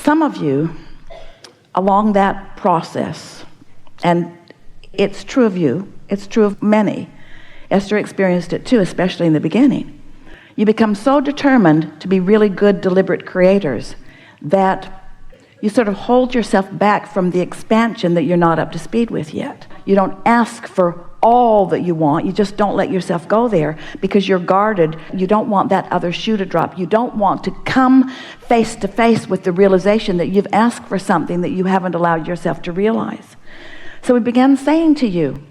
Some of you, along that process, and it's true of you, it's true of many. Esther experienced it too, especially in the beginning. You become so determined to be really good, deliberate creators that you sort of hold yourself back from the expansion that you're not up to speed with yet. You don't ask for all that you want. You just don't let yourself go there because you're guarded. You don't want that other shoe to drop. You don't want to come face to face with the realization that you've asked for something that you haven't allowed yourself to realize. So we began saying to you,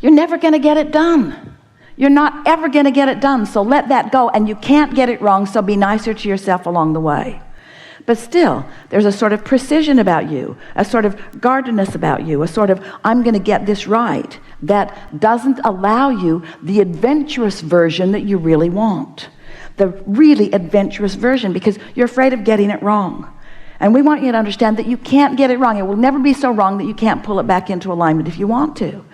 you're never going to get it done. You're not ever going to get it done. So let that go. And you can't get it wrong. So be nicer to yourself along the way. But still, there's a sort of precision about you, a sort of guardedness about you, a sort of, I'm going to get this right, that doesn't allow you the adventurous version that you really want. The really adventurous version, because you're afraid of getting it wrong. And we want you to understand that you can't get it wrong. It will never be so wrong that you can't pull it back into alignment if you want to.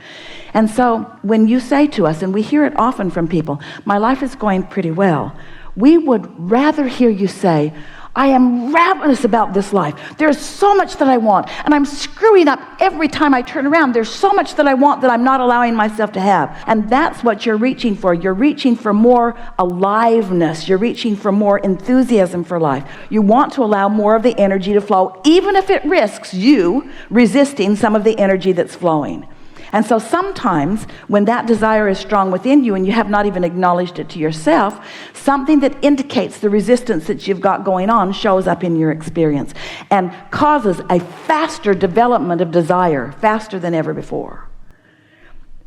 And so when you say to us, and we hear it often from people, my life is going pretty well, we would rather hear you say, I am ravenous about this life. There's so much that I want, and I'm screwing up every time I turn around. There's so much that I want that I'm not allowing myself to have. And that's what you're reaching for. You're reaching for more aliveness. You're reaching for more enthusiasm for life. You want to allow more of the energy to flow, even if it risks you resisting some of the energy that's flowing. And so sometimes when that desire is strong within you and you have not even acknowledged it to yourself, something that indicates the resistance that you've got going on shows up in your experience and causes a faster development of desire, faster than ever before.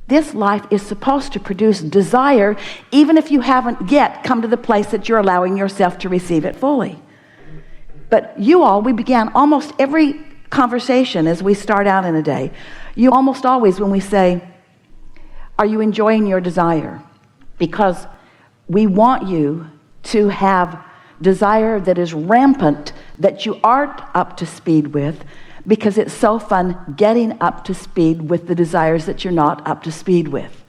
This life is supposed to produce desire even if you haven't yet come to the place that you're allowing yourself to receive it fully. But we began almost every conversation as we start out in a day. You almost always, when we say, are you enjoying your desire? Because we want you to have desire that is rampant, that you aren't up to speed with, because it's so fun getting up to speed with the desires that you're not up to speed with.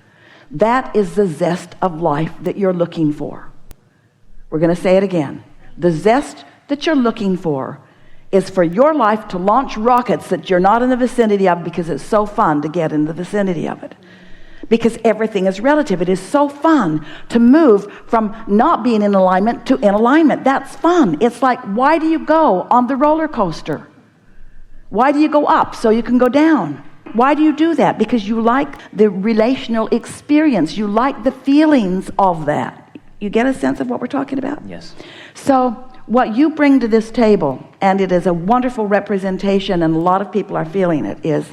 That is the zest of life that you're looking for. We're going to say it again. The zest that you're looking for is for your life to launch rockets that you're not in the vicinity of because it's so fun to get in the vicinity of it. Because everything is relative. It is so fun to move from not being in alignment to in alignment. That's fun. It's like, why do you go on the roller coaster? Why do you go up so you can go down? Why do you do that? Because you like the relational experience. You like the feelings of that. You get a sense of what we're talking about? Yes. So what you bring to this table, and it is a wonderful representation, and a lot of people are feeling it, is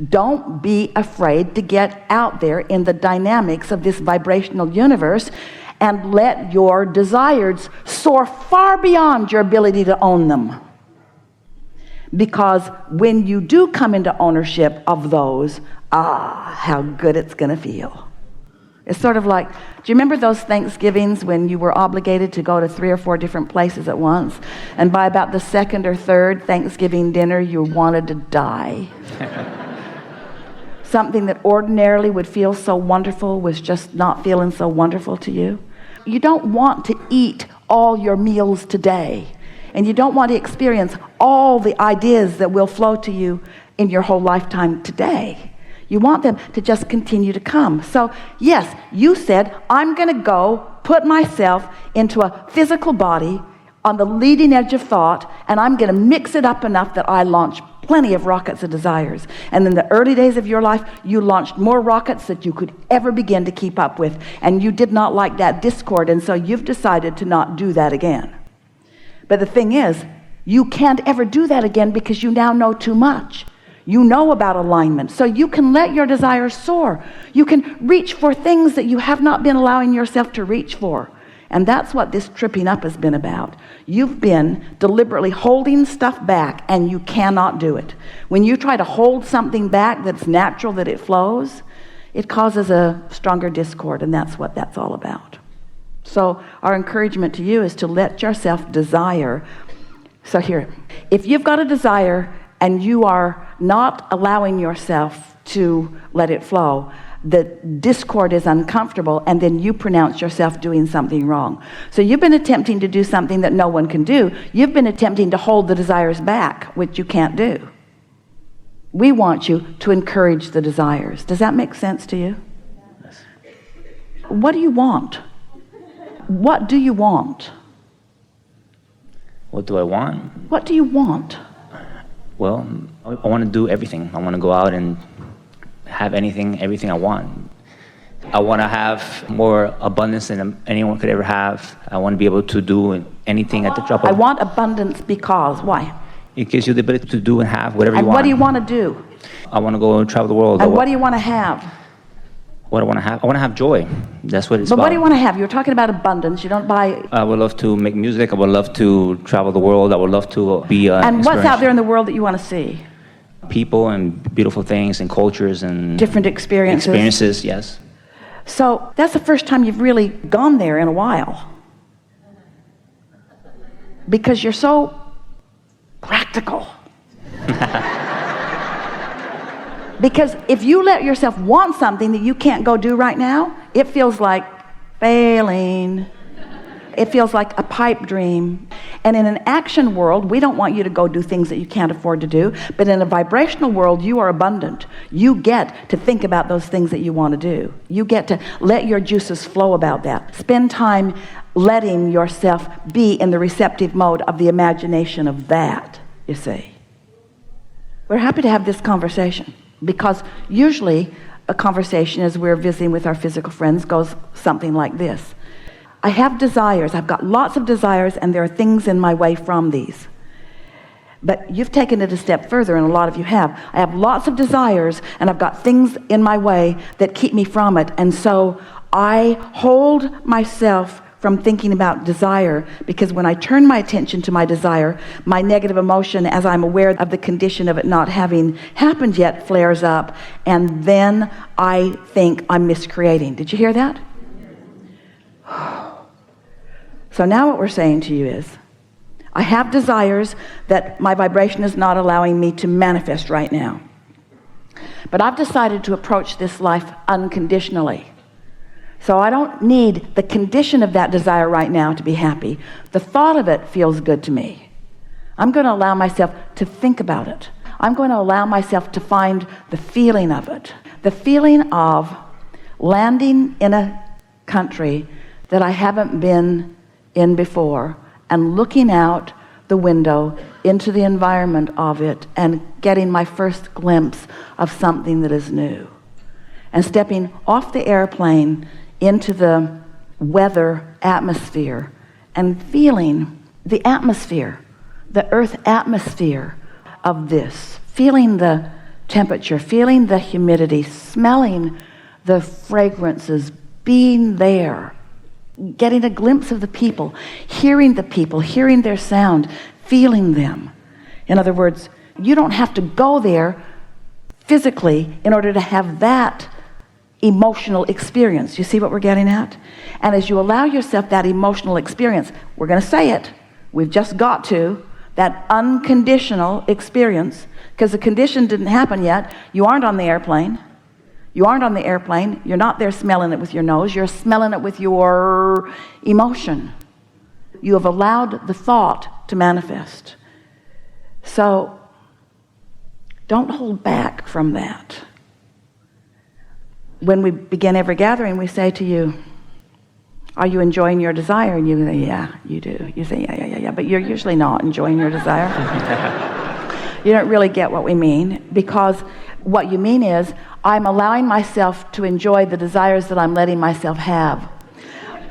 don't be afraid to get out there in the dynamics of this vibrational universe and let your desires soar far beyond your ability to own them. Because when you do come into ownership of those, how good it's going to feel. It's sort of like, do you remember those Thanksgivings when you were obligated to go to 3 or 4 different places at once? And by about the second or third Thanksgiving dinner, you wanted to die. Something that ordinarily would feel so wonderful was just not feeling so wonderful to you. You don't want to eat all your meals today. And you don't want to experience all the ideas that will flow to you in your whole lifetime today. You want them to just continue to come. So yes, you said, I'm going to go put myself into a physical body on the leading edge of thought, and I'm going to mix it up enough that I launch plenty of rockets of desires. And in the early days of your life, you launched more rockets that you could ever begin to keep up with. And you did not like that discord, and so you've decided to not do that again. But the thing is, you can't ever do that again because you now know too much. You know about alignment, so you can let your desires soar. You can reach for things that you have not been allowing yourself to reach for. And that's what this tripping up has been about. You've been deliberately holding stuff back, and you cannot do it. When you try to hold something back that's natural, that it flows, it causes a stronger discord, and that's what that's all about. So our encouragement to you is to let yourself desire. So here, if you've got a desire and you are not allowing yourself to let it flow, the discord is uncomfortable, and then you pronounce yourself doing something wrong. So you've been attempting to do something that no one can do. You've been attempting to hold the desires back, which you can't do. We want you to encourage the desires. Does that make sense to you? Yes. What do you want? What do you want? What do I want? What do you want? Well, I want to do everything. I want to go out and have everything I want. I want to have more abundance than anyone could ever have. I want to be able to do anything at the drop of... I want abundance because, why? It gives you the ability to do and have whatever you want. And what do you want to do? I want to go and travel the world. And what do you want to have? What I want to have? I want to have joy. That's what it's about. But what do you want to have? You're talking about abundance. You don't buy... I would love to make music. I would love to travel the world. I would love to be... and what's out there in the world that you want to see? People and beautiful things and cultures and... different experiences. Experiences, yes. So that's the first time you've really gone there in a while. Because you're so practical. Because if you let yourself want something that you can't go do right now, it feels like failing. It feels like a pipe dream. And in an action world, we don't want you to go do things that you can't afford to do. But in a vibrational world, you are abundant. You get to think about those things that you want to do. You get to let your juices flow about that. Spend time letting yourself be in the receptive mode of the imagination of that, you see. We're happy to have this conversation because usually a conversation as we're visiting with our physical friends goes something like this. I have desires. I've got lots of desires, and there are things in my way from these. But you've taken it a step further, and a lot of you have. I have lots of desires, and I've got things in my way that keep me from it. And so I hold myself from thinking about desire, because when I turn my attention to my desire, my negative emotion, as I'm aware of the condition of it not having happened yet, flares up, and then I think I'm miscreating. Did you hear that? So now what we're saying to you is, I have desires that my vibration is not allowing me to manifest right now. But I've decided to approach this life unconditionally. So I don't need the condition of that desire right now to be happy. The thought of it feels good to me. I'm going to allow myself to think about it. I'm going to allow myself to find the feeling of it. The feeling of landing in a country that I haven't been in before and looking out the window into the environment of it and getting my first glimpse of something that is new. And stepping off the airplane into the weather atmosphere and feeling the atmosphere, the earth atmosphere of this, feeling the temperature, feeling the humidity, smelling the fragrances, being there, getting a glimpse of the people, hearing their sound, feeling them. In other words, you don't have to go there physically in order to have that emotional experience. You see what we're getting at? And as you allow yourself that emotional experience, we're going to say it, we've just got to, that unconditional experience, because the condition didn't happen yet. You aren't on the airplane. You aren't on the airplane. You're not there smelling it with your nose. You're smelling it with your emotion. You have allowed the thought to manifest. So don't hold back from that. When we begin every gathering, we say to you, are you enjoying your desire? And you say, yeah, you do. You say, yeah. But you're usually not enjoying your desire. You don't really get what we mean, because what you mean is, I'm allowing myself to enjoy the desires that I'm letting myself have,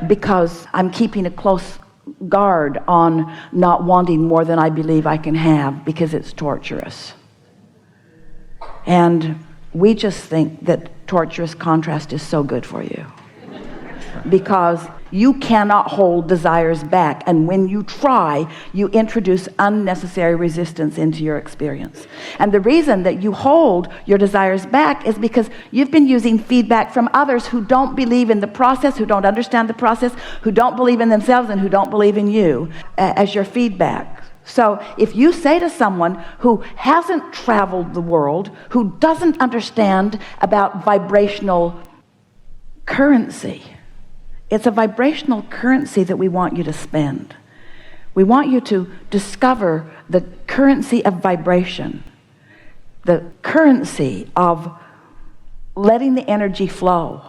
because I'm keeping a close guard on not wanting more than I believe I can have, because it's torturous. And we just think that torturous contrast is so good for you, because you cannot hold desires back, and when you try, you introduce unnecessary resistance into your experience. And the reason that you hold your desires back is because you've been using feedback from others who don't believe in the process, who don't understand the process, who don't believe in themselves, and who don't believe in you as your feedback. So if you say to someone who hasn't traveled the world, who doesn't understand about vibrational currency, it's a vibrational currency that we want you to spend. We want you to discover the currency of vibration, the currency of letting the energy flow.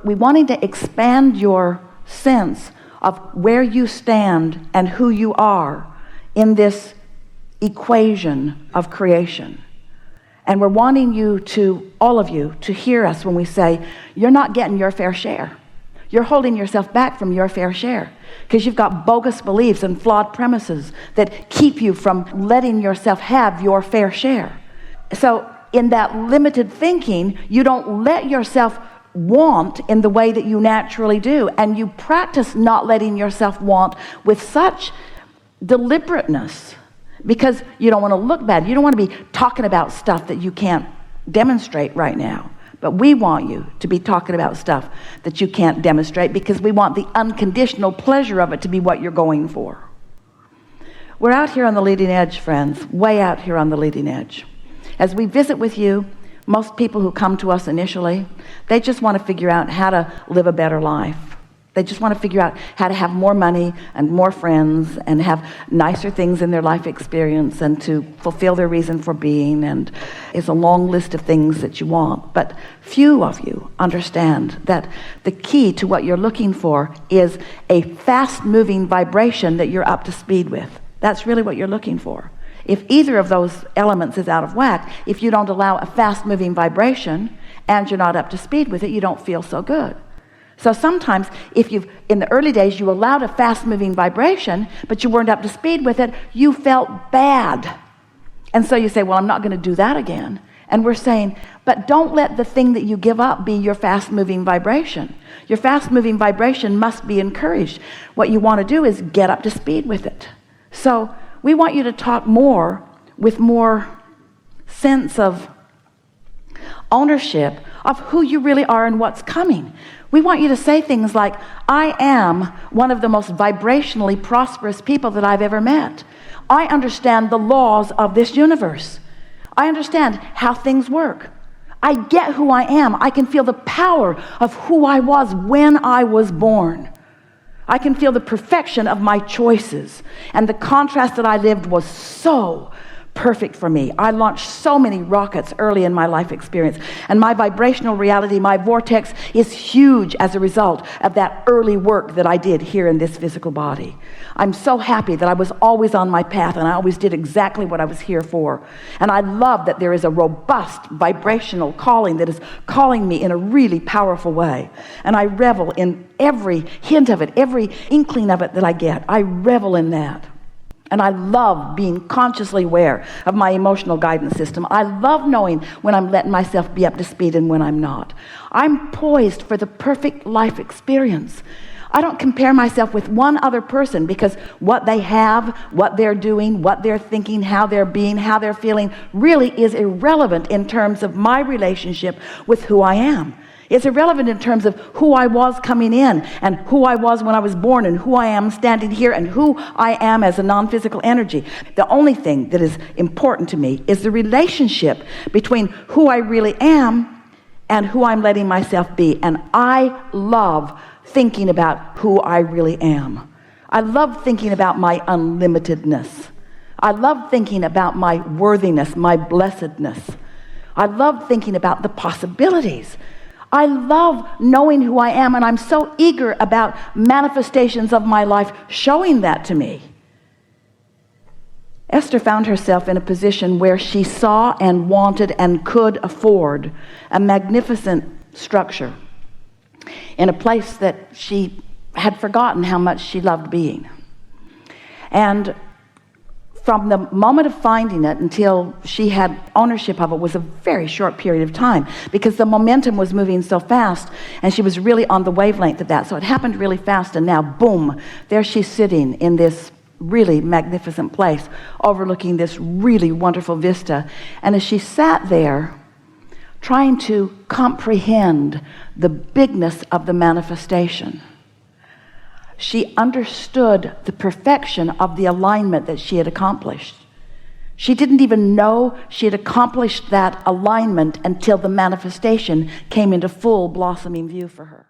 We wanting to expand your sense of where you stand and who you are in this equation of creation. And we're wanting you to, all of you, to hear us when we say, you're not getting your fair share. You're holding yourself back from your fair share because you've got bogus beliefs and flawed premises that keep you from letting yourself have your fair share. So in that limited thinking, you don't let yourself want in the way that you naturally do, and you practice not letting yourself want with such deliberateness because you don't want to look bad. You don't want to be talking about stuff that you can't demonstrate right now. But we want you to be talking about stuff that you can't demonstrate because we want the unconditional pleasure of it to be what you're going for. We're out here on the leading edge, friends, way out here on the leading edge. As we visit with you, most people who come to us initially, they just want to figure out how to live a better life. They just want to figure out how to have more money and more friends and have nicer things in their life experience and to fulfill their reason for being. And it's a long list of things that you want. But few of you understand that the key to what you're looking for is a fast-moving vibration that you're up to speed with. That's really what you're looking for. If either of those elements is out of whack, if you don't allow a fast-moving vibration and you're not up to speed with it, you don't feel so good. So sometimes if in the early days, you allowed a fast-moving vibration, but you weren't up to speed with it, you felt bad. And so you say, well, I'm not going to do that again. And we're saying, but don't let the thing that you give up be your fast-moving vibration. Your fast-moving vibration must be encouraged. What you want to do is get up to speed with it. So we want you to talk more with more sense of ownership of who you really are and what's coming. We want you to say things like, I am one of the most vibrationally prosperous people that I've ever met. I understand the laws of this universe. I understand how things work. I get who I am. I can feel the power of who I was when I was born. I can feel the perfection of my choices. And the contrast that I lived was so perfect for me. I launched so many rockets early in my life experience. And my vibrational reality, my vortex, is huge as a result of that early work that I did here in this physical body. I'm so happy that I was always on my path and I always did exactly what I was here for. And I love that there is a robust vibrational calling that is calling me in a really powerful way. And I revel in every hint of it, every inkling of it that I get. I revel in that. And I love being consciously aware of my emotional guidance system. I love knowing when I'm letting myself be up to speed and when I'm not. I'm poised for the perfect life experience. I don't compare myself with one other person because what they have, what they're doing, what they're thinking, how they're being, how they're feeling really is irrelevant in terms of my relationship with who I am. It's irrelevant in terms of who I was coming in and who I was when I was born and who I am standing here and who I am as a non-physical energy. The only thing that is important to me is the relationship between who I really am and who I'm letting myself be. And I love thinking about who I really am. I love thinking about my unlimitedness. I love thinking about my worthiness, my blessedness. I love thinking about the possibilities. I love knowing who I am, and I'm so eager about manifestations of my life showing that to me. Esther found herself in a position where she saw and wanted and could afford a magnificent structure in a place that she had forgotten how much she loved being. And from the moment of finding it until she had ownership of it was a very short period of time because the momentum was moving so fast and she was really on the wavelength of that. So it happened really fast, and now, boom, there she's sitting in this really magnificent place overlooking this really wonderful vista. And as she sat there trying to comprehend the bigness of the manifestation, she understood the perfection of the alignment that she had accomplished. She didn't even know she had accomplished that alignment until the manifestation came into full blossoming view for her.